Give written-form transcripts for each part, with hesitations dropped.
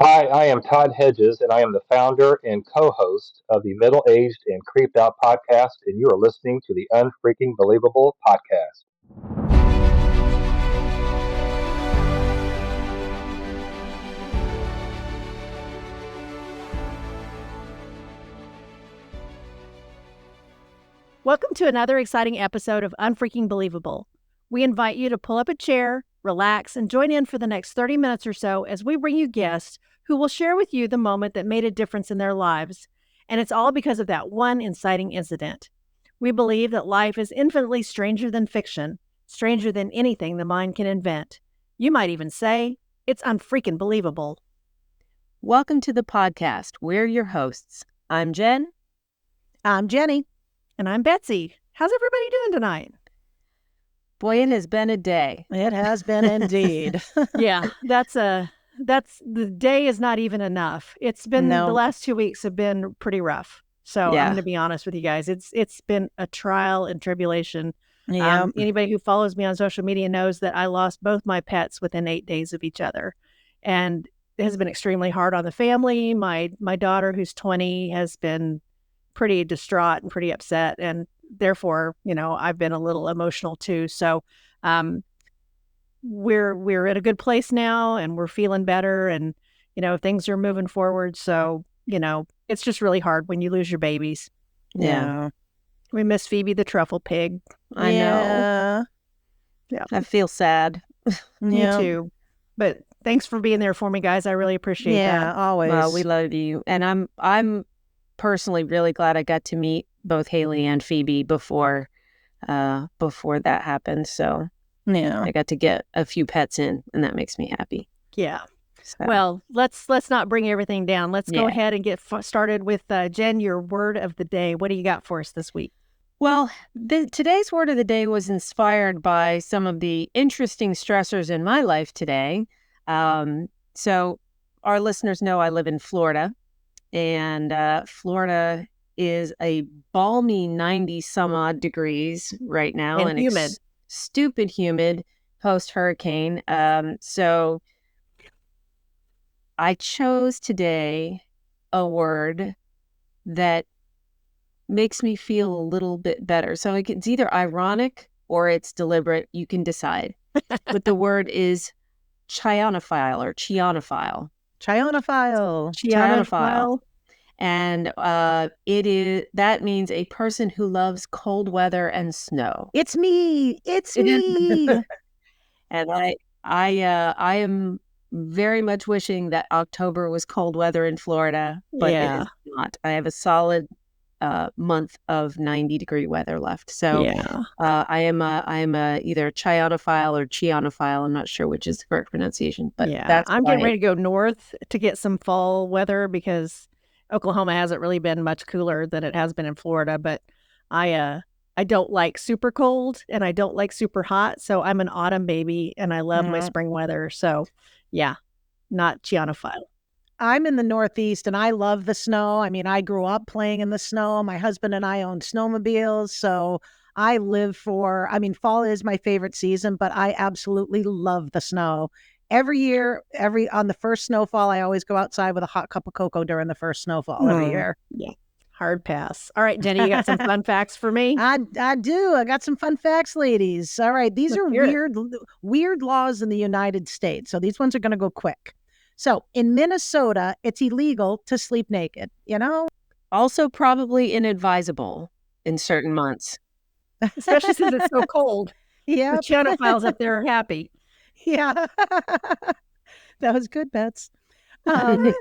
Hi, I am Todd Hedges, and I am the founder and co host of the Middle Aged and Creeped Out podcast, and you are listening to the Unfreaking Believable podcast. Welcome to another exciting episode of Unfreaking Believable. We invite you to pull up a chair, relax, and join in for the next 30 minutes or so as we bring you guests who will share with you the moment that made a difference in their lives. And it's all because of that one inciting incident. We believe that life is infinitely stranger than fiction, stranger than anything the mind can invent. You might even say, it's unfreaking believable. Welcome to the podcast. We're your hosts. I'm Jen. I'm Jenny. And I'm Betsy. How's everybody doing tonight? Boy, it has been a day. It has been indeed. Yeah, that's the day is not even enough. It's been the last 2 weeks have been pretty rough. So I'm going to be honest with you guys. It's been a trial and tribulation. Yeah. Anybody who follows me on social media knows that I lost both my pets within 8 days of each other, and it has been extremely hard on the family. My daughter, who's 20, has been pretty distraught and pretty upset, and therefore, I've been a little emotional too. So, we're at a good place now, and we're feeling better, and things are moving forward. So, it's just really hard when you lose your babies. Yeah. We miss Phoebe the truffle pig. I know. Yeah. I feel sad. Me too. But thanks for being there for me, guys. I really appreciate that. Yeah, always. Well, we love you, and I'm personally really glad I got to meet both Haley and Phoebe before that happened. So yeah, I got to get a few pets in, and that makes me happy. Yeah. So. Well, let's not bring everything down. Let's go ahead and get started with Jen, your word of the day. What do you got for us this week? Well, today's word of the day was inspired by some of the interesting stressors in my life today. So our listeners know I live in Florida, and Florida is a balmy 90 some odd degrees right now. And humid. Stupid humid post-hurricane. So I chose today a word that makes me feel a little bit better. So it's either ironic or it's deliberate. You can decide. But the word is chionophile or chionophile. Chionophile. And that means a person who loves cold weather and snow. It's me. And I am very much wishing that October was cold weather in Florida, but it is not. I have a solid month of 90-degree weather left. So I am either chionophile or chionophile. I'm not sure which is the correct pronunciation, but I'm getting ready to go north to get some fall weather because Oklahoma hasn't really been much cooler than it has been in Florida. But I don't like super cold and I don't like super hot. So I'm an autumn baby and I love my spring weather. So not chionophile. I'm in the Northeast and I love the snow. I mean, I grew up playing in the snow. My husband and I own snowmobiles. So I live fall is my favorite season, but I absolutely love the snow. Every year, on the first snowfall, I always go outside with a hot cup of cocoa during the first snowfall every year. Yeah. Hard pass. All right, Jenny, you got some fun facts for me? I do. I got some fun facts, ladies. All right. These are weird laws in the United States. So these ones are going to go quick. So in Minnesota, it's illegal to sleep naked, Also probably inadvisable in certain months. Especially since it's so cold. Yeah. The chionophiles up there are happy. Yeah. That was good, Bets. In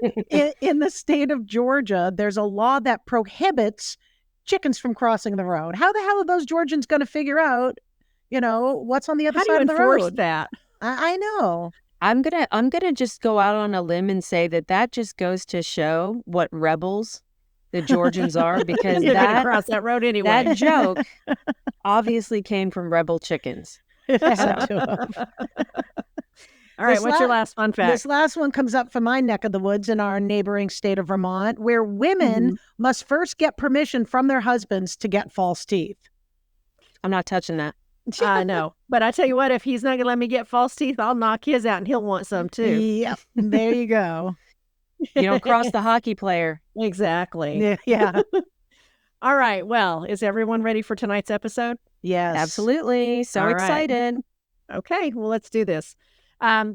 the state of Georgia, there's a law that prohibits chickens from crossing the road. How the hell are those Georgians going to figure out, what's on the other side of the road? How do you enforce that? I know. I'm gonna just go out on a limb and say that just goes to show what rebels the Georgians are, because they're gonna cross that road anyway. That joke obviously came from rebel chickens. All right, what's your last fun fact? This last one comes up from my neck of the woods in our neighboring state of Vermont, where women must first get permission from their husbands to get false teeth. I'm not touching that. I know. But I tell you what, if he's not going to let me get false teeth, I'll knock his out and he'll want some too. Yep. There you go. You don't cross the hockey player. Exactly. Yeah. All right. Well, is everyone ready for tonight's episode? Yes. Absolutely. So All right. excited. Okay. Well, let's do this.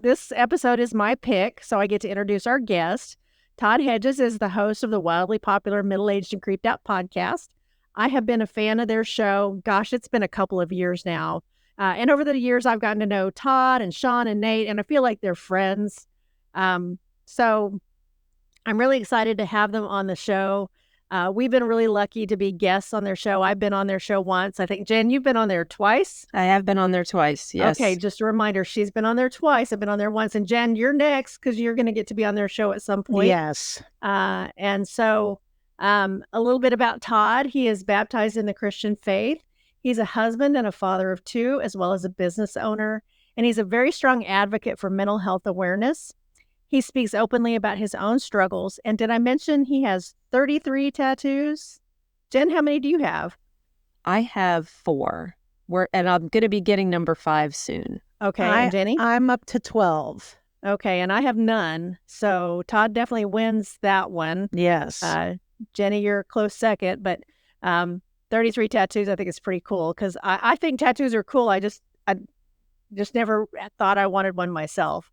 This episode is my pick, so I get to introduce our guest. Todd Hedges is the host of the wildly popular Middle-Aged and Creeped Out podcast. I have been a fan of their show. Gosh, it's been a couple of years now. And over the years, I've gotten to know Todd and Sean and Nate, and I feel like they're friends. So I'm really excited to have them on the show. We've been really lucky to be guests on their show. I've been on their show once. I think, Jen, you've been on there twice. I have been on there twice. Yes. Okay, just a reminder, she's been on there twice. I've been on there once. And Jen, you're next because you're going to get to be on their show at some point. Yes. And so a little bit about Todd. He is baptized in the Christian faith. He's a husband and a father of two, as well as a business owner. And he's a very strong advocate for mental health awareness. He speaks openly about his own struggles. And did I mention he has 33 tattoos? Jen, how many do you have? I have 4. And I'm going to be getting number 5 soon. Okay, and Jenny? I'm up to 12. Okay, and I have none. So Todd definitely wins that one. Yes. Jenny, you're a close second, but 33 tattoos I think is pretty cool because I think tattoos are cool. I just never thought I wanted one myself.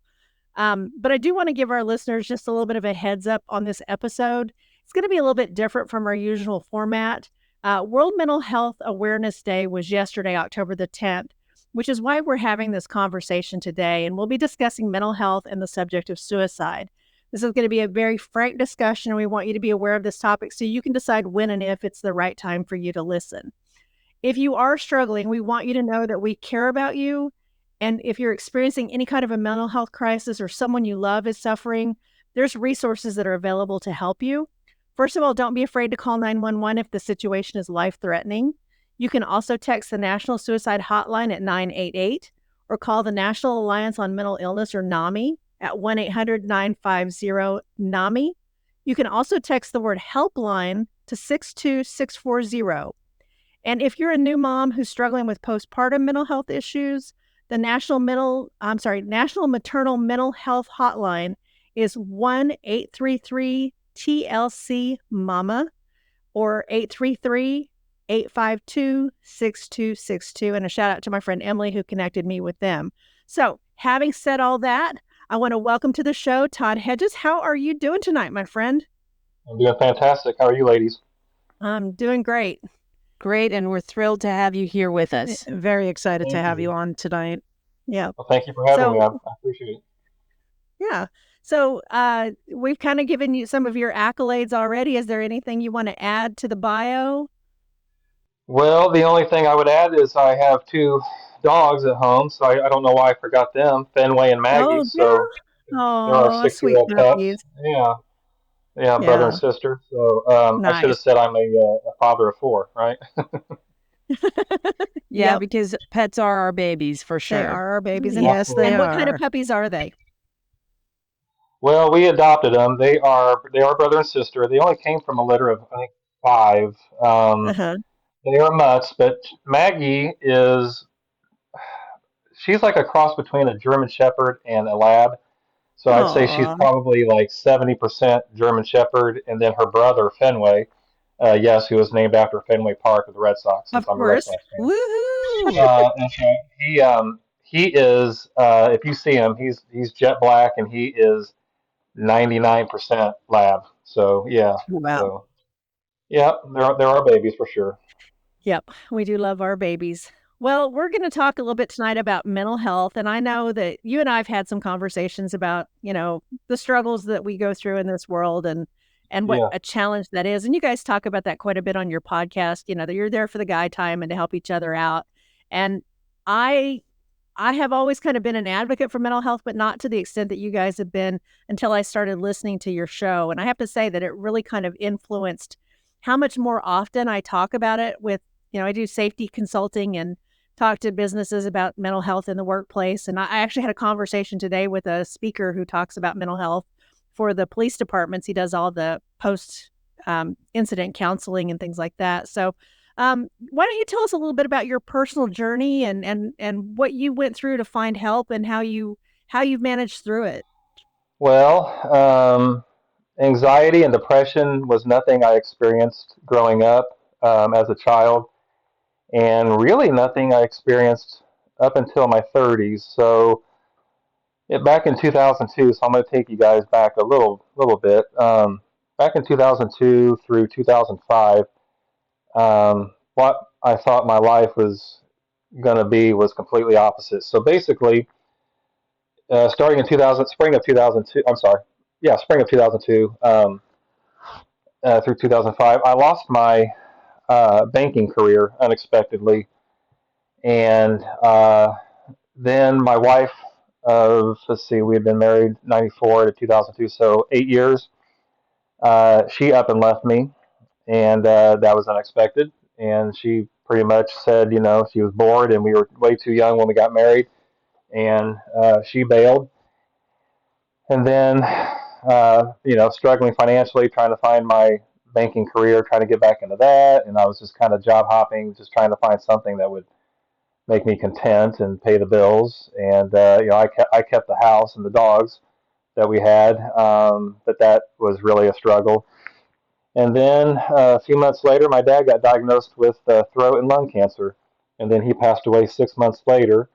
But I do want to give our listeners just a little bit of a heads up on this episode. It's going to be a little bit different from our usual format. World Mental Health Awareness Day was yesterday, October the 10th, which is why we're having this conversation today. And we'll be discussing mental health and the subject of suicide. This is going to be a very frank discussion. And we want you to be aware of this topic so you can decide when and if it's the right time for you to listen. If you are struggling, we want you to know that we care about you. And if you're experiencing any kind of a mental health crisis or someone you love is suffering, there's resources that are available to help you. First of all, don't be afraid to call 911 if the situation is life-threatening. You can also text the National Suicide Hotline at 988 or call the National Alliance on Mental Illness or NAMI at 1-800-950-NAMI. You can also text the word helpline to 62640. And if you're a new mom who's struggling with postpartum mental health issues, the National Maternal Mental Health Hotline is 1-833-TLC-MAMA or 833-852-6262. And a shout out to my friend Emily who connected me with them. So having said all that, I want to welcome to the show Todd Hedges. How are you doing tonight, my friend? I'm doing fantastic. How are you ladies? I'm doing great. Great, and we're thrilled to have you here with us. Very excited to have you on tonight. Yeah. Well, thank you for having me. I appreciate it. Yeah. So we've kind of given you some of your accolades already. Is there anything you want to add to the bio? Well, the only thing I would add is I have 2 dogs at home, so I don't know why I forgot them, Fenway and Maggie. Oh, so yeah. there are Oh, 6-year-old sweet pets. puppies. Yeah, brother and sister. So I should have said I'm a father of 4, right? Yeah, because pets are our babies for sure. They are our babies. And yes, they and are. what kind of puppies are they? Well, we adopted them. They are brother and sister. They only came from a litter of, I think, 5. They are mutts, but Maggie she's like a cross between a German Shepherd and a Lab. So I'd say she's probably like 70% German Shepherd, and then her brother Fenway, who was named after Fenway Park of the Red Sox. Of course. Woohoo! And so he is, if you see him, he's jet black, and he is 99% Lab. So yeah. Wow. So, yeah, there are babies for sure. Yep, we do love our babies. Well, we're going to talk a little bit tonight about mental health. And I know that you and I have had some conversations about, the struggles that we go through in this world and what a challenge that is. And you guys talk about that quite a bit on your podcast, that you're there for the guy time and to help each other out. And I have always kind of been an advocate for mental health, but not to the extent that you guys have been until I started listening to your show. And I have to say that it really kind of influenced how much more often I talk about it with, I do safety consulting and talk to businesses about mental health in the workplace. And I actually had a conversation today with a speaker who talks about mental health for the police departments. He does all the post incident counseling and things like that. So why don't you tell us a little bit about your personal journey and what you went through to find help and how you've managed through it? Well, Anxiety and depression was nothing I experienced growing up as a child, and really nothing I experienced up until my 30s. So back in 2002, so I'm going to take you guys back a little bit. Back in 2002 through 2005, what I thought my life was going to be was completely opposite. So basically, starting in 2000, spring of 2002, I'm sorry, yeah, spring of 2002 through 2005, I lost my banking career unexpectedly, and then my wife of, let's see, we had been married 94 to 2002, so 8 years. She up and left me, and that was unexpected. And she pretty much said, she was bored, and we were way too young when we got married, and she bailed. And then, struggling financially, trying to find my banking career, trying to get back into that, and I was just kind of job hopping, just trying to find something that would make me content and pay the bills. And I kept the house and the dogs that we had, but that was really a struggle. And then a few months later, my dad got diagnosed with throat and lung cancer, and then he passed away 6 months later.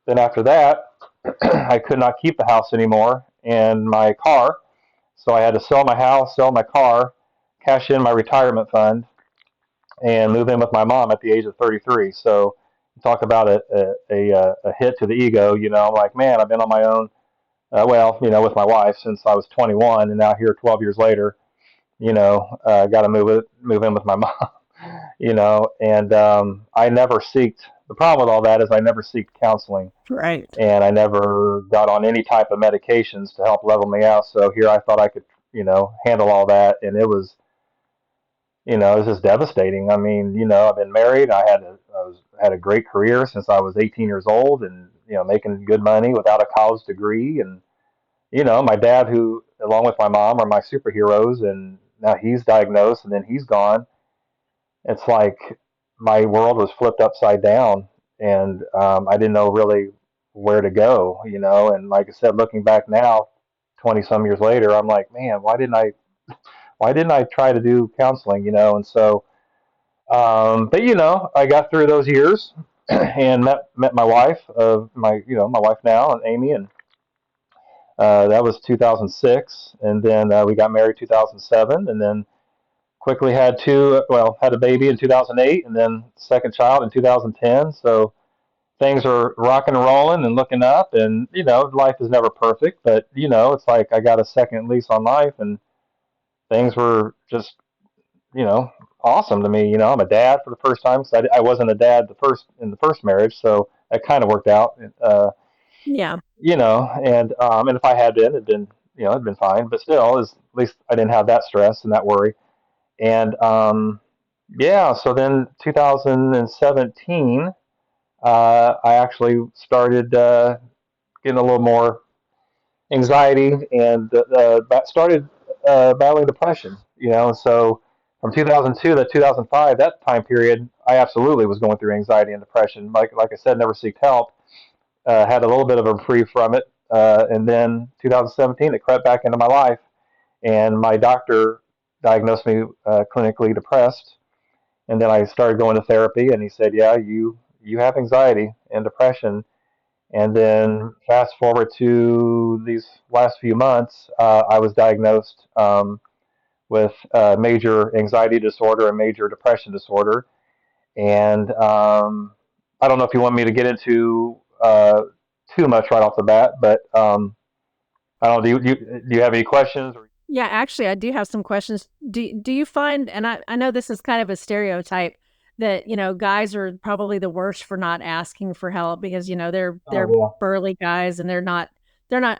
Then after that, I could not keep the house anymore and my car, so I had to sell my house, sell my car, cash in my retirement fund, and move in with my mom at the age of 33. So talk about a hit to the ego. I'm like, man, I've been on my own. With my wife since I was 21, and now here 12 years later, got to move in with my mom. And I never seeked. The problem with all that is I never seeked counseling, Right. and I never got on any type of medications to help level me out. So here I thought I could, handle all that, and it was just devastating. I mean, I've been married. I had a great career since I was 18 years old, and making good money without a college degree. And my dad, who along with my mom are my superheroes, and now he's diagnosed, and then he's gone. It's like my world was flipped upside down, and I didn't know really where to go. And like I said, looking back now, 20 some years later, I'm like, man, why didn't I try to do counseling? And so, but I got through those years and met my wife, my wife now, and Amy, and that was 2006, and then we got married 2007, and then quickly had a baby in 2008, and then second child in 2010. So things are rocking and rolling and looking up, and life is never perfect, but it's like I got a second lease on life, and things were just you know awesome to me. I'm a dad for the first time, because I wasn't a dad in the first marriage, so that kind of worked out. Yeah. And if I had been, it'd been fine. But still, at least I didn't have that stress and that worry. And yeah, so then 2017, I actually started getting a little more anxiety, and started battling depression. And so from 2002 to 2005, that time period, I absolutely was going through anxiety and depression. Like I said, never seeked help. Had a little bit of a reprieve from it, and then 2017, it crept back into my life, and my doctor diagnosed me clinically depressed. And then I started going to therapy, and he said, "Yeah, you have anxiety and depression." And then fast forward to these last few months, I was diagnosed with major anxiety disorder and major depression disorder. And I don't know if you want me to get into too much right off the bat, but I don't know. Do you have any questions? Yeah, actually, I do have some questions. Do you find, and I know this is kind of a stereotype, that guys are probably the worst for not asking for help, because they're Oh, burly guys, and they're not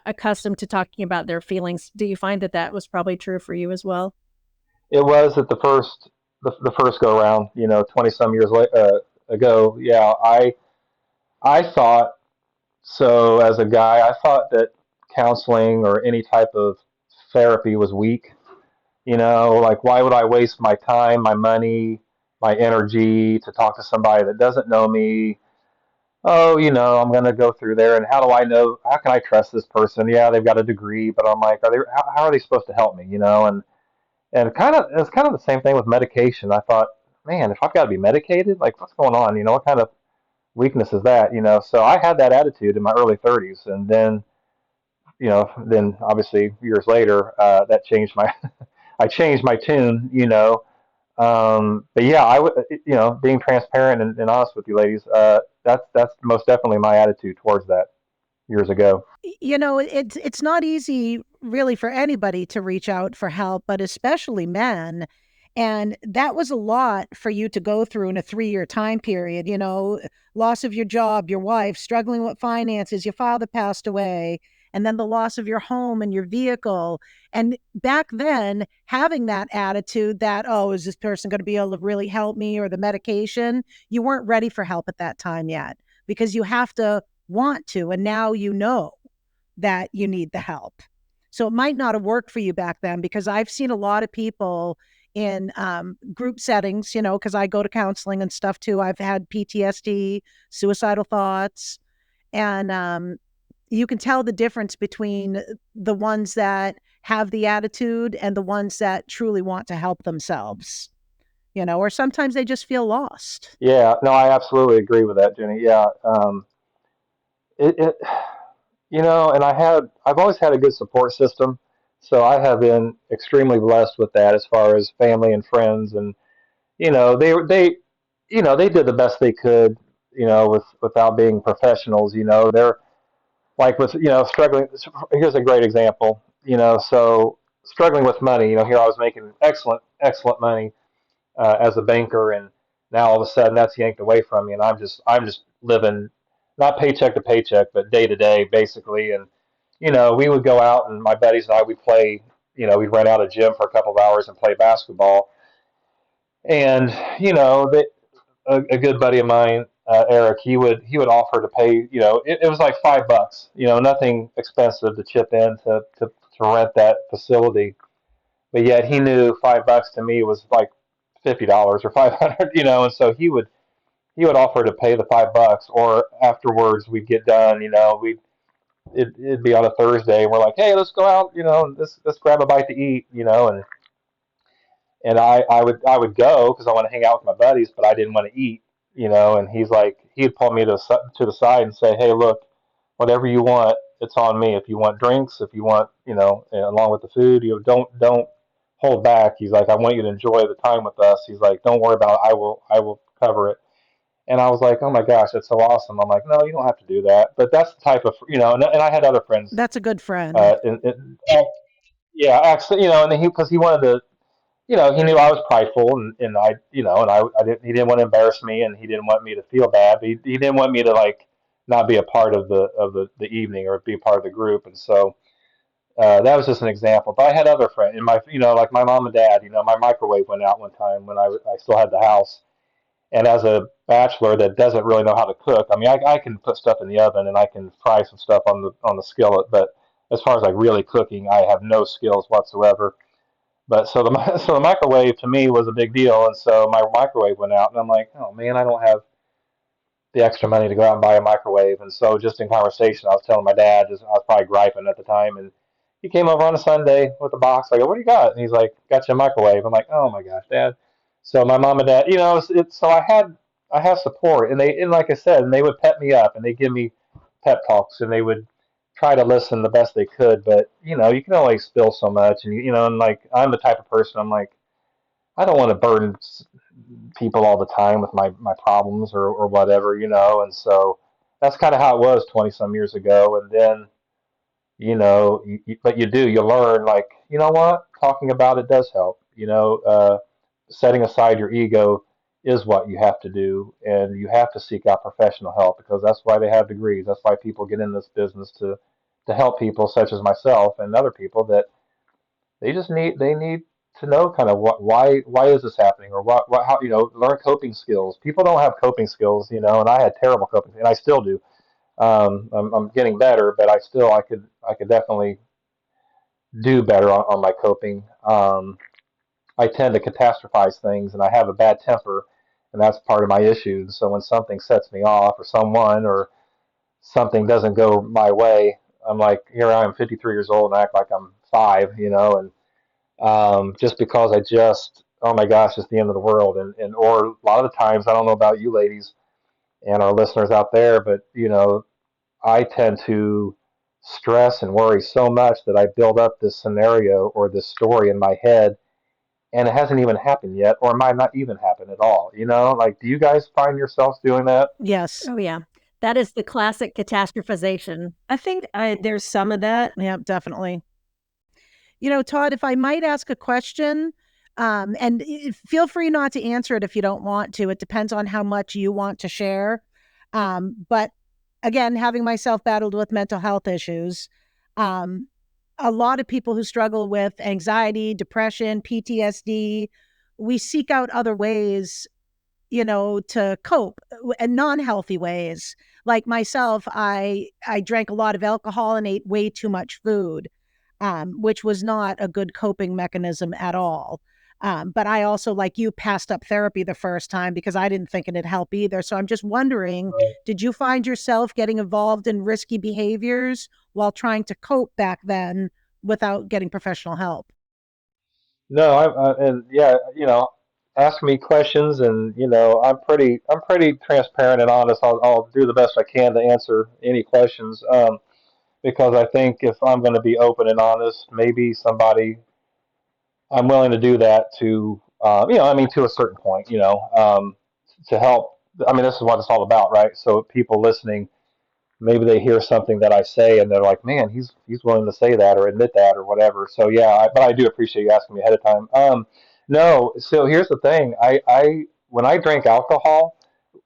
accustomed to talking about their feelings. Do you find that was probably true for you as well? yeah. It was at the first go around. 20 some years ago. Yeah, I thought so. As a guy, I thought that counseling or any type of therapy was weak. Like, why would I waste my time, my money, my energy to talk to somebody that doesn't know me? oh, I'm going to go through there, and how do I know? How can I trust this person? Yeah, they've got a degree, but I'm like, how are they supposed to help me? And it's kind of the same thing with medication. I thought, man, if I've got to be medicated, like what's going on? What kind of weakness is that? So I had that attitude in my early 30s, and then obviously years later, that changed my, I changed my tune. But yeah, I would, being transparent and honest with you, ladies, that's most definitely my attitude towards that years ago. It's not easy really for anybody to reach out for help, but especially men. And that was a lot for you to go through in a 3-year time period, loss of your job, your wife, struggling with finances, your father passed away, and then the loss of your home and your vehicle. And back then, having that attitude that, oh, is this person going to be able to really help me, or the medication, you weren't ready for help at that time yet, because you have to want to. And now that you need the help. So it might not have worked for you back then, because I've seen a lot of people in group settings, because I go to counseling and stuff too. I've had PTSD, suicidal thoughts, and you can tell the difference between the ones that have the attitude and the ones that truly want to help themselves, or sometimes they just feel lost. Yeah, no, I absolutely agree with that, Jenny. Yeah, it and I've always had a good support system, so I have been extremely blessed with that as far as family and friends, and they did the best they could, without being professionals. They're like with struggling. Here's a great example. So struggling with money. Here I was making excellent money as a banker, and now all of a sudden that's yanked away from me, and I'm just living not paycheck to paycheck, but day to day basically. And we would go out, and my buddies and I would play. We'd rent out a gym for a couple of hours and play basketball. And a good buddy of mine, Eric, he would offer to pay. It was like $5. Nothing expensive to chip in to rent that facility. But yet he knew $5 to me was like $50 or 500. And so he would offer to pay the $5, or afterwards we'd get done. It'd be on a Thursday, and we're like, hey, let's go out. Let's grab a bite to eat. And I would go because I want to hang out with my buddies, but I didn't want to eat. And he'd pull me to the side and say, hey, look, whatever you want, it's on me. If you want drinks, if you want, along with the food, don't hold back. He's like, I want you to enjoy the time with us. He's like, don't worry about it. I will cover it. And I was like, oh my gosh, that's so awesome. I'm like, no, you don't have to do that. But that's the type of, and I had other friends. That's a good friend. Yeah, actually, and because he wanted to, he knew I was prideful, and I didn't, he didn't want to embarrass me, and he didn't want me to feel bad. But he didn't want me to like not be a part of the evening or be a part of the group. And so that was just an example. But I had other friends, and like my mom and dad. My microwave went out one time when I still had the house. And as a bachelor that doesn't really know how to cook, I mean, I can put stuff in the oven and I can fry some stuff on the skillet, but as far as like really cooking, I have no skills whatsoever. But so the so the microwave to me was a big deal, and so my microwave went out, and I'm like, oh man, I don't have the extra money to go out and buy a microwave. And so just in conversation, I was telling my dad, I was probably griping at the time, and he came over on a Sunday with a box. I go, what do you got? And he's like, got you a microwave. I'm like, oh my gosh, Dad. So my mom and dad, so I have support, and like I said, and they would pep me up, and they give me pep talks, and they would try to listen the best they could. But you can only spill so much, and and like I'm the type of person, I'm like, I don't want to burden people all the time with my problems or whatever, and so that's kind of how it was 20 some years ago. And then but you learn, like, what, talking about it does help. Setting aside your ego is what you have to do, and you have to seek out professional help, because that's why they have degrees. That's why people get in this business, to help people such as myself and other people that they need to know kind of why is this happening, or what how learn coping skills. People don't have coping skills, and I had terrible coping, and I still do. I'm getting better, but I could definitely do better on my coping. I tend to catastrophize things, and I have a bad temper, and that's part of my issue. So when something sets me off, or someone, or something doesn't go my way, I'm like, here I am, 53 years old, and I act like I'm five, and just because oh my gosh, it's the end of the world, and or a lot of the times, I don't know about you ladies and our listeners out there, but I tend to stress and worry so much that I build up this scenario or this story in my head, and it hasn't even happened yet, or it might not even happen at all. Like, do you guys find yourselves doing that? Yes. Oh, yeah. That is the classic catastrophization. I think there's some of that. Yeah, definitely. Todd, if I might ask a question, and feel free not to answer it if you don't want to. It depends on how much you want to share. But again, having myself battled with mental health issues, a lot of people who struggle with anxiety, depression, PTSD, we seek out other ways, to cope, and non-healthy ways. Like myself, I drank a lot of alcohol and ate way too much food, which was not a good coping mechanism at all. But I also, like you, passed up therapy the first time because I didn't think it'd help either. So I'm just wondering, did you find yourself getting involved in risky behaviors while trying to cope back then without getting professional help? No, and yeah, ask me questions, and I'm pretty transparent and honest. I'll do the best I can to answer any questions, because I think if I'm going to be open and honest, maybe I'm willing to do that to, I mean, to a certain point, to help. I mean, this is what it's all about, right? So people listening, maybe they hear something that I say and they're like, man, he's willing to say that or admit that or whatever. So yeah, but I do appreciate you asking me ahead of time. No, so here's the thing. I when I drank alcohol,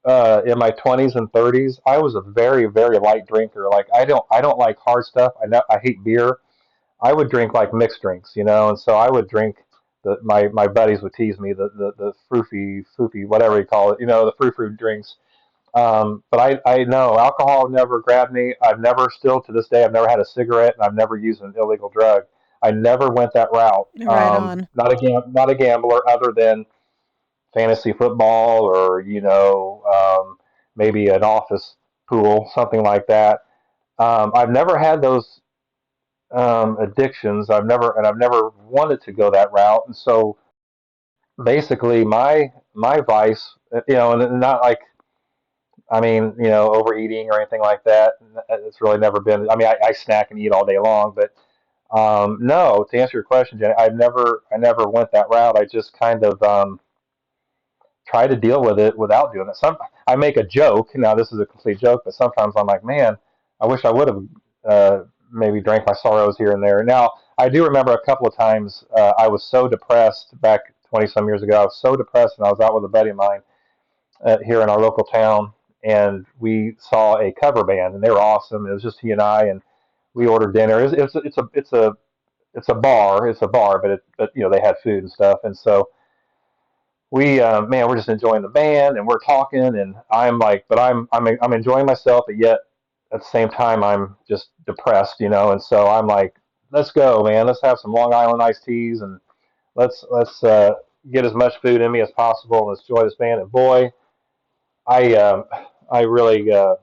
in my 20s and 30s, I was a very, very light drinker. Like, I don't like hard stuff. I hate beer. I would drink like mixed drinks, and so I would drink my buddies would tease me the foofy whatever you call it, the frou drinks. But I know alcohol never grabbed me. I've never, still to this day, I've never had a cigarette, and I've never used an illegal drug. I never went that route. Right on. Not a gambler, other than fantasy football, or maybe an office pool, something like that. I've never had those addictions. I've never wanted to go that route. And so basically, my vice, and not like, I mean, overeating or anything like that. It's really never been. I mean, I snack and eat all day long, but no. To answer your question, Jenny, I never went that route. I just kind of try to deal with it without doing it. I make a joke. Now, this is a complete joke, but sometimes I'm like, man, I wish I would have maybe drank my sorrows here and there. Now, I do remember a couple of times I was so depressed back 20 some years ago. I was so depressed, and I was out with a buddy of mine here in our local town, and we saw a cover band, and they were awesome. It was just he and I, and we ordered dinner. It's a bar, but they had food and stuff, and so we're just enjoying the band, and we're talking, and I'm like, but I'm enjoying myself, but yet at the same time I'm just depressed, and so I'm like, let's go, man, let's have some Long Island iced teas, and let's get as much food in me as possible, and let's enjoy this band. And boy, I I really I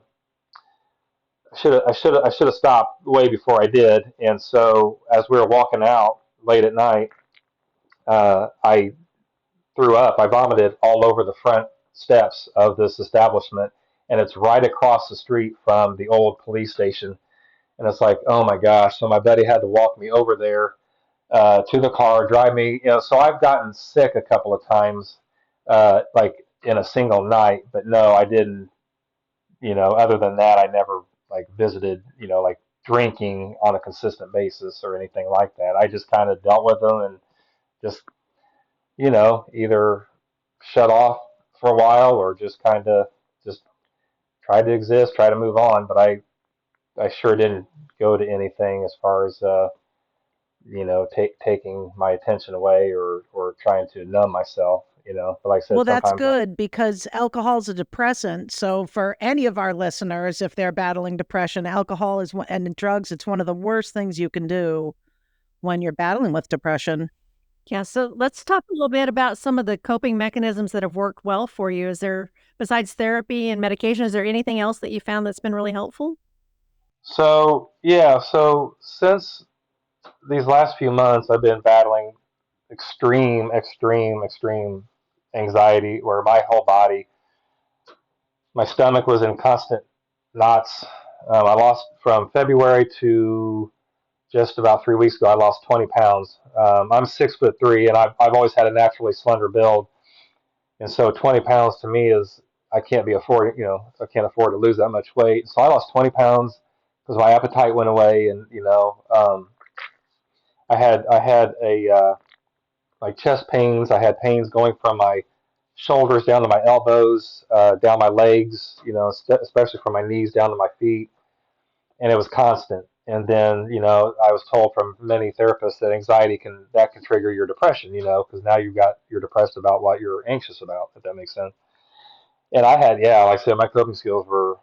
should have stopped way before I did. And so as we were walking out late at night, I threw up. I vomited all over the front steps of this establishment, and it's right across the street from the old police station. And it's like, oh my gosh! So my buddy had to walk me over there to the car, drive me. So I've gotten sick a couple of times, like in a single night. But no, I didn't. Other than that, I never like visited. Like drinking on a consistent basis or anything like that. I just kind of dealt with them and just either shut off for a while or just kind of just try to exist, try to move on. But I sure didn't go to anything as far as taking my attention away or trying to numb myself. But like I said, Well, that's sometimes good because alcohol is a depressant. So for any of our listeners, if they're battling depression, alcohol and drugs, it's one of the worst things you can do when you're battling with depression. Yeah, so let's talk a little bit about some of the coping mechanisms that have worked well for you. Is there, besides therapy and medication, is there anything else that you found that's been really helpful? So yeah, so since these last few months, I've been battling extreme anxiety, where my whole body, my stomach was in constant knots. I lost from February to just about 3 weeks ago. I lost 20 pounds. I'm 6'3", and I've always had a naturally slender build, and so 20 pounds to me is I can't afford to lose that much weight. So I lost 20 pounds because my appetite went away, and I had a like chest pains. I had pains going from my shoulders down to my elbows, down my legs, especially from my knees down to my feet, and it was constant. And then, I was told from many therapists that anxiety can trigger your depression, because now you're depressed about what you're anxious about, if that makes sense. And like I said, my coping skills were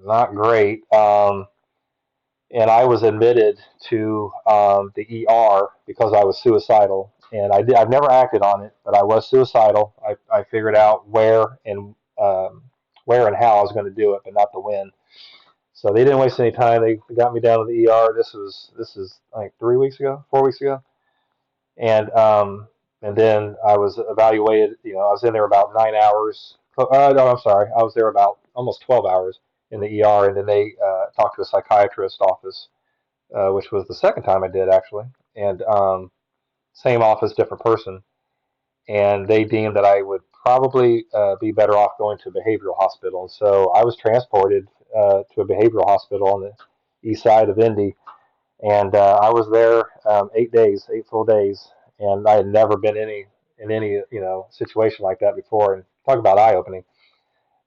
not great. And I was admitted to the ER because I was suicidal. And I've never acted on it, but I was suicidal. I figured out where and how I was going to do it, but not the when. So they didn't waste any time. They got me down to the ER. This is like 3 weeks ago, 4 weeks ago, and and then I was evaluated. I was in there about 9 hours. No, I'm sorry. I was there about almost 12 hours in the ER, and then they talked to a psychiatrist office, which was the second time I did actually, and same office, different person, and they deemed that I would probably be better off going to a behavioral hospital. And so I was transported to a behavioral hospital on the east side of Indy, and I was there 8 days, 8 full days, and I had never been in any situation like that before. And talk about eye opening.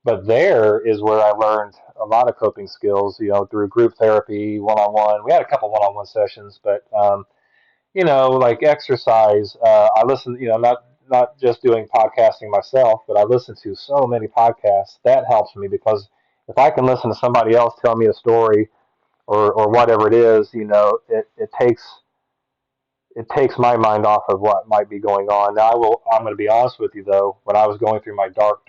But there is where I learned a lot of coping skills, through group therapy, one on one. We had a couple one on one sessions, but like exercise. I listen, not just doing podcasting myself, but I listen to so many podcasts. That helps me because if I can listen to somebody else tell me a story or whatever it is, it takes my mind off of what might be going on. Now I'm going to be honest with you though, when I was going through my dark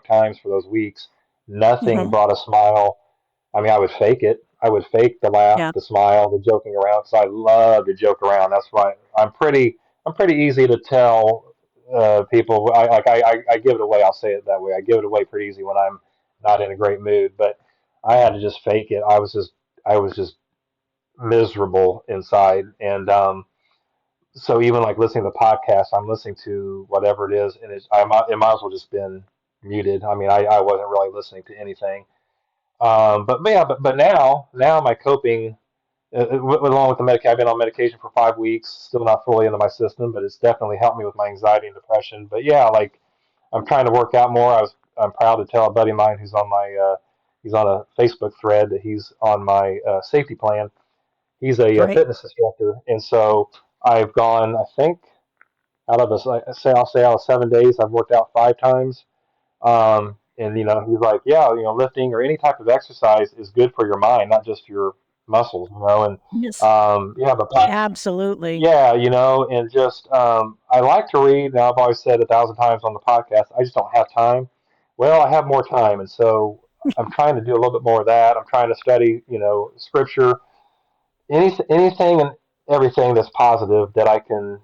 times for those weeks, nothing Mhm. brought a smile. I mean, I would fake it. I would fake the laugh, Yeah. the smile, the joking around. So I love to joke around. That's why I'm pretty easy to tell people. I give it away. I'll say it that way. I give it away pretty easy when I'm not in a great mood. But I had to just fake it. I was just miserable inside, and so even like listening to podcasts, I'm listening to whatever it is, and it might as well just been muted. I mean, I wasn't really listening to anything. But yeah, but now my coping, along with the medication, I've been on medication for 5 weeks, still not fully into my system, but it's definitely helped me with my anxiety and depression. But yeah, like I'm trying to work out more. I'm proud to tell a buddy of mine he's on a Facebook thread that he's on my safety plan. He's a Great. fitness instructor, and so I've gone. I think I'll say out of 7 days, I've worked out 5 times. And he's like, yeah, lifting or any type of exercise is good for your mind, not just your muscles, and Yes. yeah, but Absolutely. yeah, and just I like to read. Now I've always said 1,000 times on the podcast, I just don't have time. Well, I have more time, and so I'm trying to do a little bit more of that. I'm trying to study, scripture, anything and everything that's positive that I can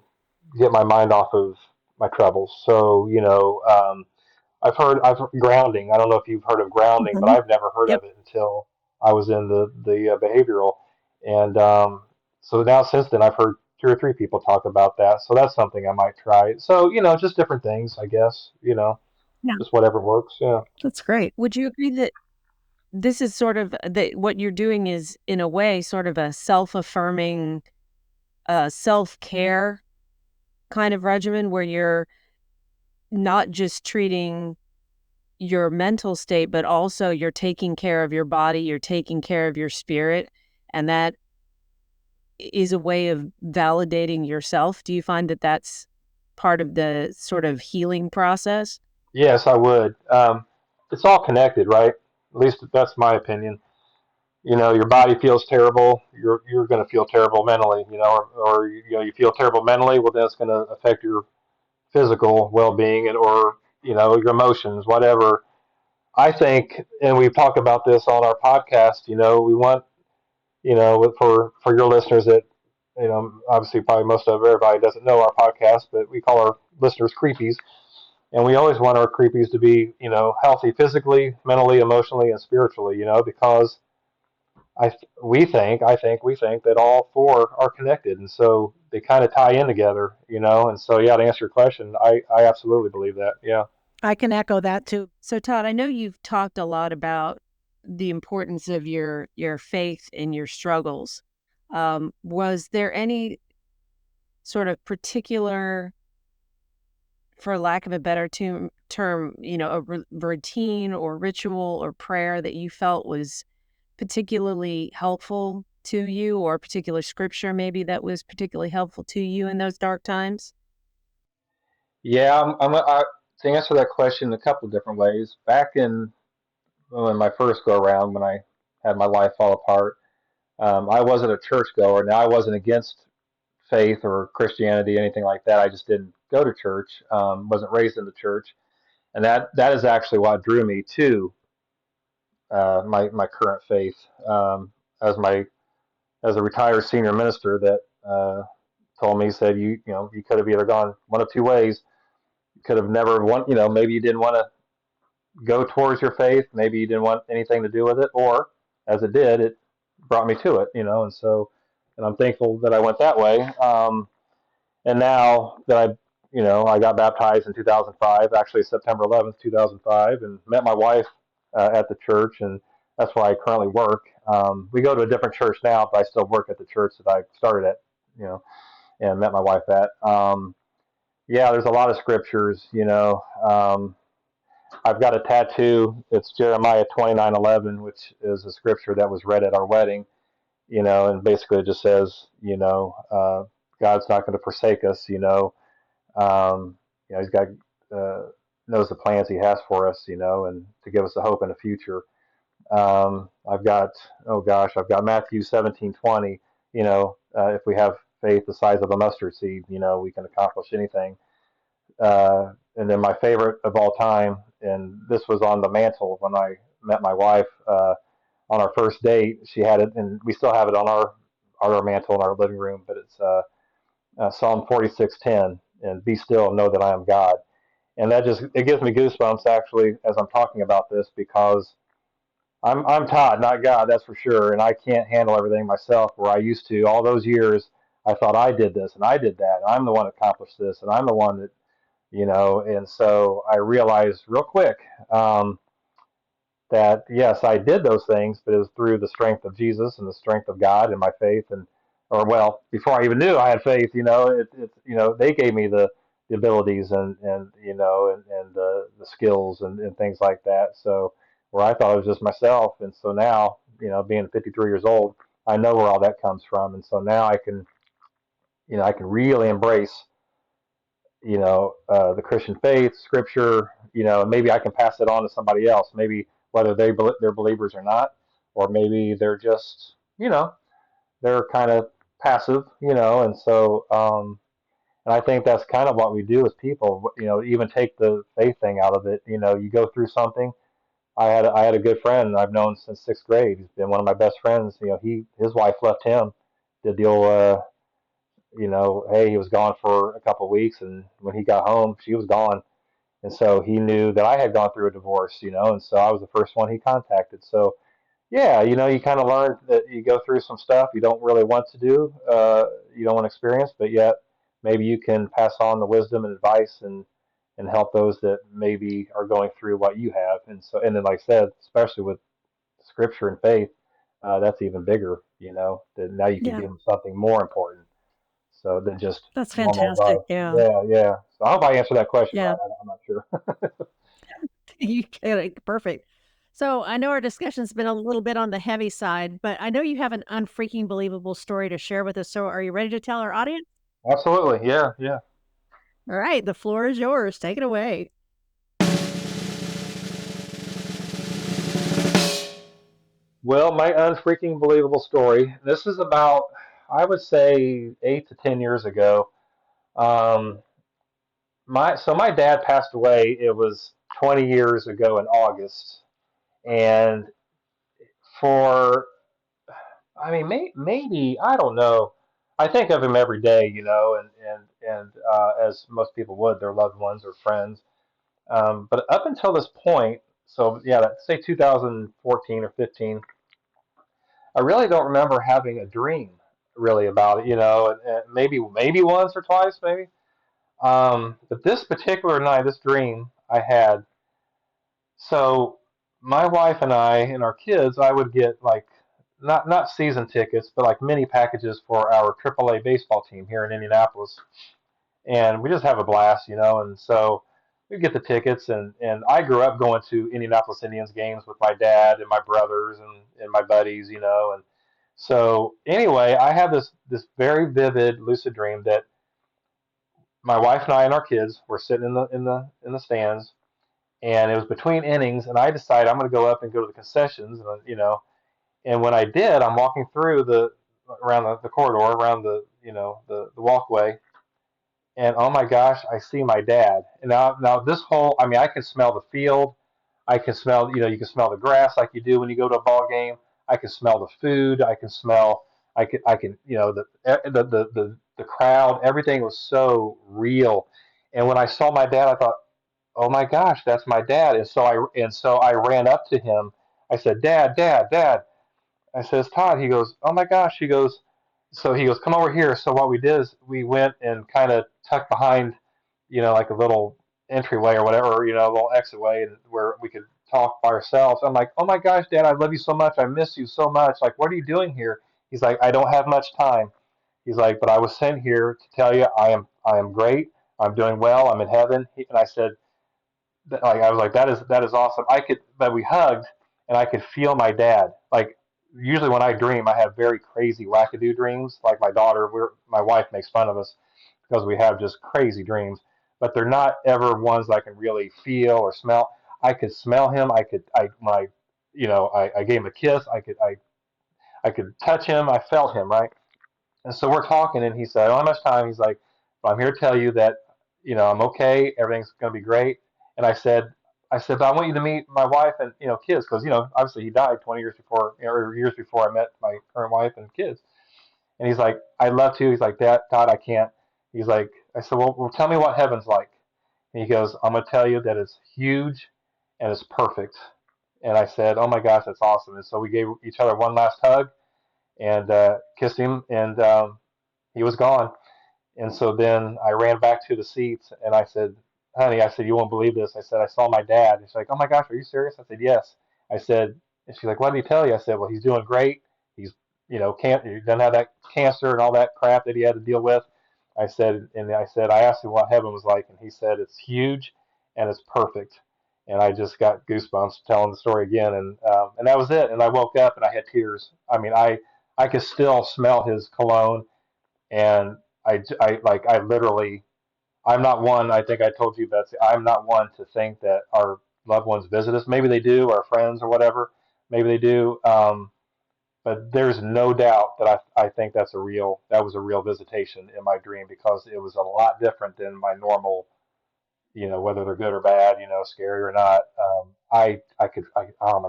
get my mind off of my troubles. So, I've heard grounding. I don't know if you've heard of grounding, but Mhm. I've never heard Yep. of it until I was in the behavioral. And so now since then, I've heard 2 or 3 people talk about that. So that's something I might try. So just different things, I guess. Yeah, Just whatever works. Yeah. that's great. Would you agree that this is sort of that what you're doing is in a way sort of a self-affirming, self-care kind of regimen where you're not just treating your mental state, but also you're taking care of your body, you're taking care of your spirit, and that is a way of validating yourself. Do you find that that's part of the sort of healing process? Yes, I would. It's all connected, right? At least that's my opinion. your body feels terrible, you're going to feel terrible mentally, or you feel terrible mentally, well, that's going to affect your physical well-being or your emotions, whatever. I think, and we've talked about this on our podcast. We want, for your listeners that, obviously probably most of everybody doesn't know our podcast, but we call our listeners creepies, and we always want our creepies to be, healthy physically, mentally, emotionally, and spiritually. Because we think that all four are connected, and so they kind of tie in together. And so yeah, to answer your question, I absolutely believe that. Yeah. I can echo that too. So Todd, I know you've talked a lot about the importance of your faith in your struggles. Was there any sort of particular, for lack of a better term, a routine or ritual or prayer that you felt was particularly helpful to you, or a particular scripture maybe that was particularly helpful to you in those dark times? Yeah, to answer that question a couple of different ways. Back in when my first go around, when I had my life fall apart, I wasn't a churchgoer. Now, I wasn't against faith or Christianity, anything like that. I just didn't go to church. Wasn't raised in the church, and that is actually what drew me to my current faith. As my as a retired senior minister that told me, he said, you could have either gone one of two ways. You could have never won. Maybe you didn't want to go towards your faith. Maybe you didn't want anything to do with it, or as it did, it brought me to it. And so, and I'm thankful that I went that way. And now that I got baptized in 2005, actually September 11th, 2005, and met my wife at the church, and that's where I currently work. We go to a different church now, but I still work at the church that I started at, and met my wife at. Yeah, there's a lot of scriptures. I've got a tattoo. It's Jeremiah 29:11, which is a scripture that was read at our wedding. And basically it just says, God's not going to forsake us. He's got knows the plans He has for us. And to give us a hope in the future. I've got Matthew 17:20. If we have faith the size of a mustard seed, we can accomplish anything. And then my favorite of all time, and this was on the mantle when I met my wife on our first date. She had it, and we still have it on our mantle in our living room. But it's Psalm 46:10, and be still and know that I am God. And it gives me goosebumps actually as I'm talking about this, because I'm Todd, not God, that's for sure, and I can't handle everything myself. Where I used to all those years, I thought I did this and I did that, and I'm the one that accomplished this, and I'm the one that and so I realized real quick that yes, I did those things, but it was through the strength of Jesus and the strength of God and my faith, before I even knew I had faith, they gave me the abilities and the skills and things like that. So where I thought it was just myself, and so now, being 53 years old, I know where all that comes from, and so now I can really embrace the Christian faith, Scripture, and maybe I can pass it on to somebody else. Maybe whether they're believers or not, or maybe they're just, they're kind of passive, and so, and I think that's kind of what we do as people. Even take the faith thing out of it. You go through something. I had a good friend I've known since sixth grade. He's been one of my best friends. His wife left him. Did the old hey, he was gone for a couple of weeks, and when he got home, she was gone. And so he knew that I had gone through a divorce, and so I was the first one he contacted. So, yeah, you kind of learn that you go through some stuff you don't really want to do, you don't want to experience, but yet maybe you can pass on the wisdom and advice and help those that maybe are going through what you have. And so, and then, like I said, especially with scripture and faith, that's even bigger, that now you can Yeah, give them something more important so than just that's normal fantastic. advice. Yeah. Yeah, yeah. So I hope I answered that question Yeah. right. I'm not sure. You get it. Perfect. So I know our discussion's been a little bit on the heavy side, but I know you have an unfreaking believable story to share with us. So are you ready to tell our audience? Absolutely. Yeah, yeah. All right, the floor is yours. Take it away. Well, my unfreaking believable story. This is about, I would say, 8 to 10 years ago. Um, my dad passed away. It was 20 years ago in August, and for maybe I don't know. I think of him every day, and as most people would, their loved ones or friends. But up until this point, so yeah, let's say 2014 or 15, I really don't remember having a dream really about it, and maybe once or twice, maybe. But this particular night, this dream I had, so my wife and I and our kids, I would get like not season tickets, but like mini packages for our AAA baseball team here in Indianapolis, and we just have a blast, And so we get the tickets, and I grew up going to Indianapolis Indians games with my dad and my brothers and my buddies, and so anyway, I had this very vivid lucid dream that my wife and I and our kids were sitting in the stands, and it was between innings, and I decided I'm going to go up and go to the concessions, and when I did, I'm walking through around the corridor, around the walkway, and oh my gosh, I see my dad. And now this whole, I mean, I can smell the field. I can smell, you can smell the grass like you do when you go to a ball game. I can smell the food. I can smell, I can, the crowd. Everything was so real. And when I saw my dad, I thought, oh my gosh, that's my dad. And so I ran up to him. I said, Dad, Dad, Dad. I says, Todd. He goes, oh my gosh. He goes, come over here. So what we did is we went and kind of tucked behind, like a little entryway or whatever, a little exit way, and where we could talk by ourselves. I'm like, oh my gosh, Dad, I love you so much. I miss you so much. Like, what are you doing here? He's like, I don't have much time. He's like, but I was sent here to tell you I am great. I'm doing well. I'm in heaven. And I said, like I was like, that is awesome. But we hugged, and I could feel my dad. Like usually when I dream, I have very crazy wackadoo dreams. Like my wife makes fun of us because we have just crazy dreams, but they're not ever ones that I can really feel or smell. I could smell him. I gave him a kiss. I could touch him. I felt him, right? And so we're talking, and he said, I don't have much time. He's like, but I'm here to tell you that, I'm okay. Everything's going to be great. And I said, but I want you to meet my wife and, kids, because, obviously he died 20 years before, or years before I met my current wife and kids. And he's like, I'd love to. He's like, Dad, Todd, I can't. He's like, I said, well, tell me what heaven's like. And he goes, I'm going to tell you that it's huge and it's perfect. And I said, oh my gosh, that's awesome. And so we gave each other one last hug and kissed him, and he was gone. And so then I ran back to the seats, and I said, honey, I said, you won't believe this. I said, I saw my dad. And she's like, oh my gosh, are you serious? I said, yes. I said, and she's like, what did he tell you? I said, well, he's doing great. He's, he doesn't have that cancer and all that crap that he had to deal with. I asked him what heaven was like, and he said, it's huge and it's perfect. And I just got goosebumps telling the story again, and that was it. And I woke up and I had tears. I mean, I could still smell his cologne, and I literally, I'm not one. I think I told you, Betsy. I'm not one to think that our loved ones visit us. Maybe they do, our friends or whatever. Maybe they do. But there's no doubt that I think that was a real visitation in my dream, because it was a lot different than my normal, whether they're good or bad, scary or not. Oh my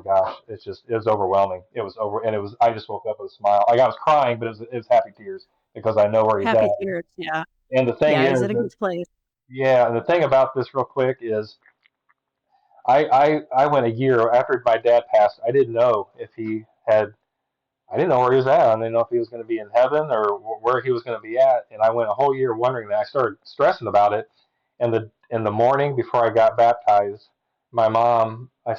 gosh, it was overwhelming. It was over, and I just woke up with a smile. Like I was crying, but it was happy tears because I know where he's at. Happy tears. Yeah. And the thing Yeah. is, He's in a good place. yeah, and the thing about this real quick is I went a year after my dad passed. I didn't know if I didn't know where he was at. I didn't know if he was going to be in heaven or where he was going to be at. And I went a whole year wondering that. I started stressing about it. And in the morning before I got baptized, my mom, I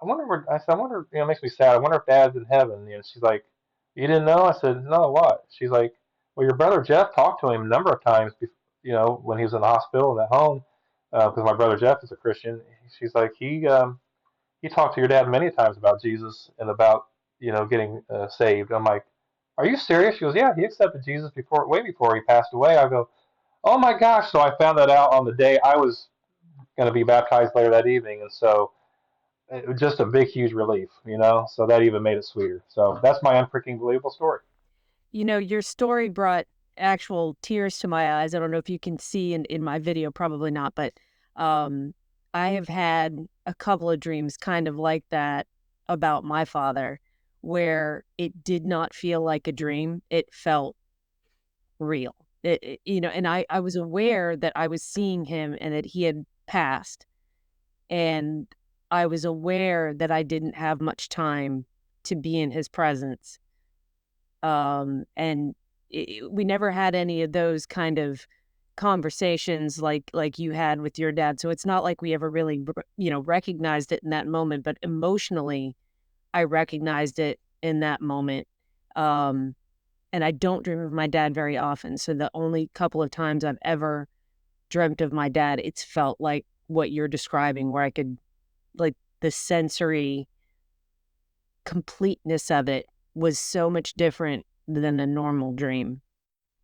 wonder, it makes me sad. I wonder if Dad's in heaven. And she's like, you didn't know? I said, no, what? She's like, well, your brother Jeff talked to him a number of times, when he was in the hospital and at home, because my brother Jeff is a Christian. She's like, he talked to your dad many times about Jesus and about getting saved. I'm like, are you serious? She goes, yeah, he accepted Jesus way before he passed away. I go, oh my gosh! So I found that out on the day I was going to be baptized later that evening, and so it was just a big, huge relief, So that even made it sweeter. So that's my unfreaking believable story. Your story brought actual tears to my eyes. I don't know if you can see in my video, probably not, but I have had a couple of dreams kind of like that about my father, where it did not feel like a dream. It felt real. And I was aware that I was seeing him and that he had passed. And I was aware that I didn't have much time to be in his presence. And we never had any of those kind of conversations like you had with your dad. So it's not like we ever really, recognized it in that moment, but emotionally, I recognized it in that moment. And I don't dream of my dad very often. So the only couple of times I've ever dreamt of my dad, it's felt like what you're describing, where I could, like, the sensory completeness of it was so much different than a normal dream.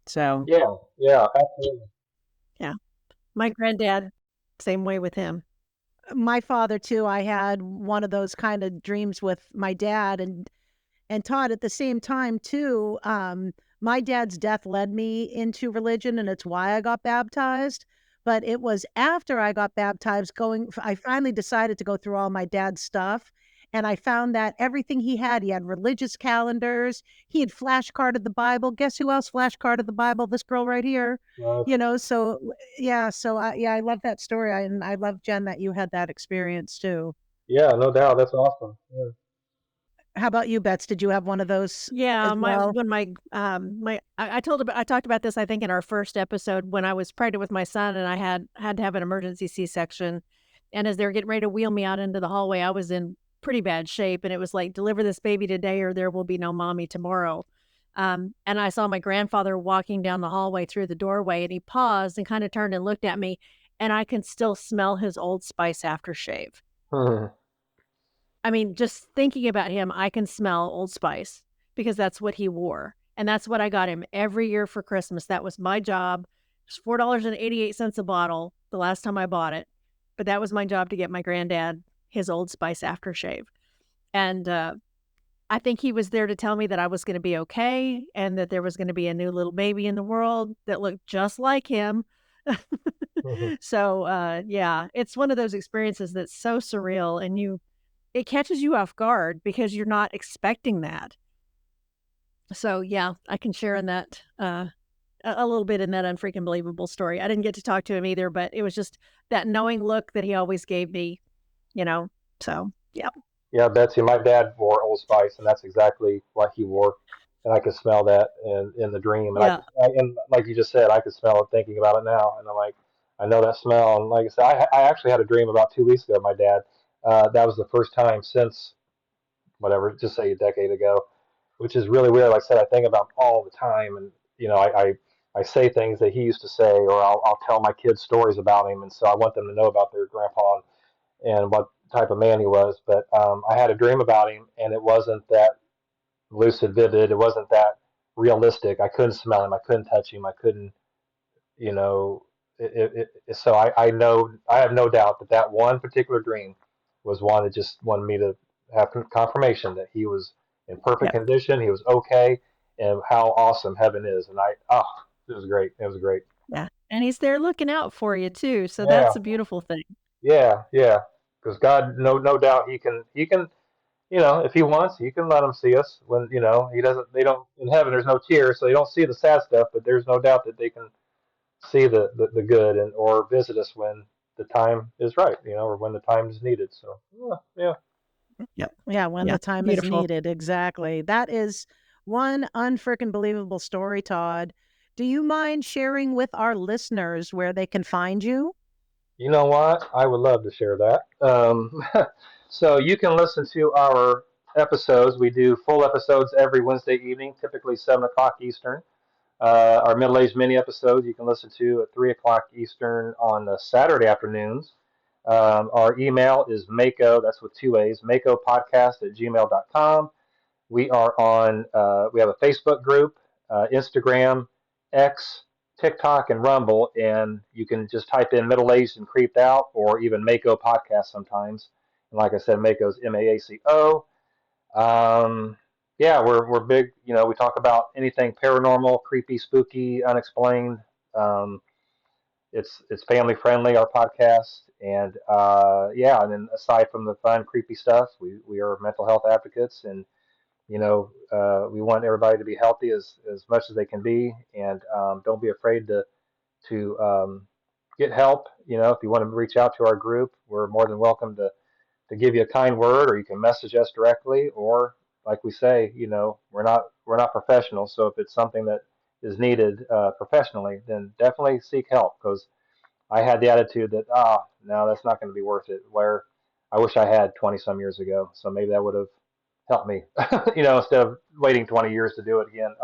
So yeah, absolutely. Yeah. My granddad, same way with him. My father too. I had one of those kind of dreams with my dad, and Todd, at the same time too. My dad's death led me into religion, and it's why I got baptized. But it was after I got baptized, I finally decided to go through all my dad's stuff. And I found that everything he had religious calendars. He had flashcarded the Bible. Guess who else flashcarded the Bible? This girl right here. So yeah. So I love that story. And I love, Jen, that you had that experience too. Yeah, no doubt. That's awesome. Yeah. How about you, Bets? Did you have one of those? Yeah, as well? I talked about this, I think, in our first episode when I was pregnant with my son and I had to have an emergency C-section. And as they were getting ready to wheel me out into the hallway, I was in pretty bad shape, and it was like, deliver this baby today or there will be no mommy tomorrow. And I saw my grandfather walking down the hallway through the doorway, and he paused and kind of turned and looked at me, and I can still smell his Old Spice aftershave. I mean, just thinking about him, I can smell Old Spice because that's what he wore. And that's what I got him every year for Christmas. That was my job. It was $4.88 a bottle the last time I bought it. But that was my job, to get my granddad his Old Spice aftershave. And I think he was there to tell me that I was going to be okay and that there was going to be a new little baby in the world that looked just like him. So, yeah, it's one of those experiences that's so surreal, and it catches you off guard because you're not expecting that. So, yeah, I can share in that a little bit in that unfreaking believable story. I didn't get to talk to him either, but it was just that knowing look that he always gave me, so, yeah. Yeah, Betsy, my dad wore Old Spice, and that's exactly what he wore. And I could smell that in the dream. And Yeah. and like you just said, I could smell it thinking about it now. And I'm like, I know that smell. And like I said, I actually had a dream about 2 weeks ago of my dad. That was the first time since whatever, just say a decade ago, which is really weird. Like I said, I think about him all the time, and I say things that he used to say, or I'll tell my kids stories about him, and so I want them to know about their grandpa and what type of man he was. But I had a dream about him, and it wasn't that lucid, vivid. It wasn't that realistic. I couldn't smell him. I couldn't touch him. I couldn't, you know. So I know, I have no doubt that that one particular dream was one that just wanted me to have confirmation that he was in perfect Yep. condition. He was okay, and how awesome heaven is. And it was great. It was great. Yeah. And he's there looking out for you too. So Yeah, that's a beautiful thing. yeah, yeah. Because God, no doubt, he can, if he wants, he can let them see us when, he doesn't, they don't, in heaven, there's no tears, so they don't see the sad stuff, but there's no doubt that they can see the good or visit us when the time is right, or when the time is needed. So, yeah. Yep. Yeah, when Yeah. the time Beautiful. is needed. Exactly. That is one unfreaking believable story, Todd. Do you mind sharing with our listeners where they can find you? You know what? I would love to share that. So you can listen to our episodes. We do full episodes every Wednesday evening, typically 7 o'clock Eastern. Our middle-aged mini episodes you can listen to at 3 o'clock Eastern on Saturday afternoons. Our email is Mako, that's with two A's, makopodcast@gmail.com. We are we have a Facebook group, Instagram, X, TikTok, and Rumble, and you can just type in Middle Aged and Creeped Out or even Mako Podcast sometimes. And like I said, Mako's MAACO. Yeah, we're big. You know, we talk about anything paranormal, creepy, spooky, unexplained. Um, it's family friendly, our podcast, and yeah. And then aside from the fun, creepy stuff, we are mental health advocates, and you know, we want everybody to be healthy as much as they can be, and don't be afraid to get help. You know, if you want to reach out to our group, we're more than welcome to give you a kind word, or you can message us directly, or like we say, you know, we're not professionals, so if it's something that is needed professionally, then definitely seek help, because I had the attitude that no, that's not going to be worth it. Where I wish I had 20 some years ago, so maybe that would have helped me, you know, instead of waiting 20 years to do it again.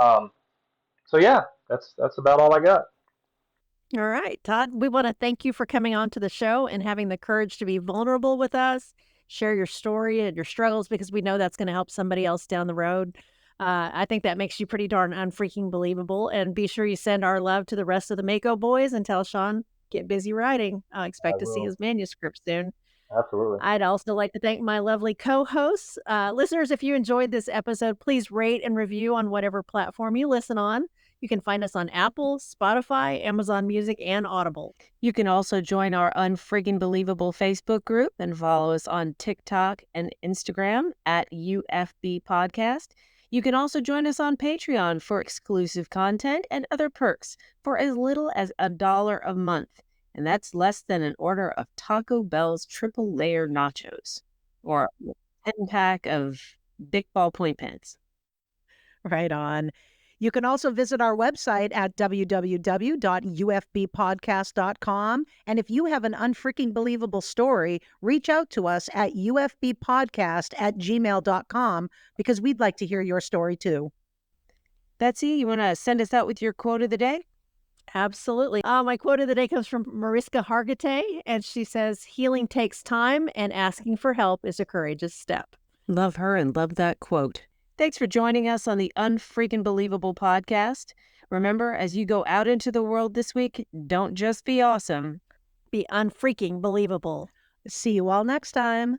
So yeah, that's about all I got. All right, Todd, we want to thank you for coming on to the show and having the courage to be vulnerable with us, share your story and your struggles, because we know that's going to help somebody else down the road. I think that makes you pretty darn unfreaking believable. And be sure you send our love to the rest of the Mako boys and tell Sean, get busy writing. I I expect to see will. his manuscript soon. Absolutely. I'd also like to thank my lovely co-hosts. Listeners, if you enjoyed this episode, please rate and review on whatever platform you listen on. You can find us on Apple, Spotify, Amazon Music, and Audible. You can also join our Unfreaking Believable Facebook group and follow us on TikTok and Instagram at UFB Podcast. You can also join us on Patreon for exclusive content and other perks for as little as $1 a month. And that's less than an order of Taco Bell's triple layer nachos or a 10-pack of Big Ballpoint pens. Right on. You can also visit our website at www.ufbpodcast.com. And if you have an unfreaking believable story, reach out to us at ufbpodcast@gmail.com, because we'd like to hear your story too. Betsy, you want to send us out with your quote of the day? Absolutely. My quote of the day comes from Mariska Hargitay, and she says, "Healing takes time, and asking for help is a courageous step." Love her and love that quote. Thanks for joining us on the Unfreaking Believable podcast. Remember, as you go out into the world this week, don't just be awesome. Be unfreaking believable. See you all next time.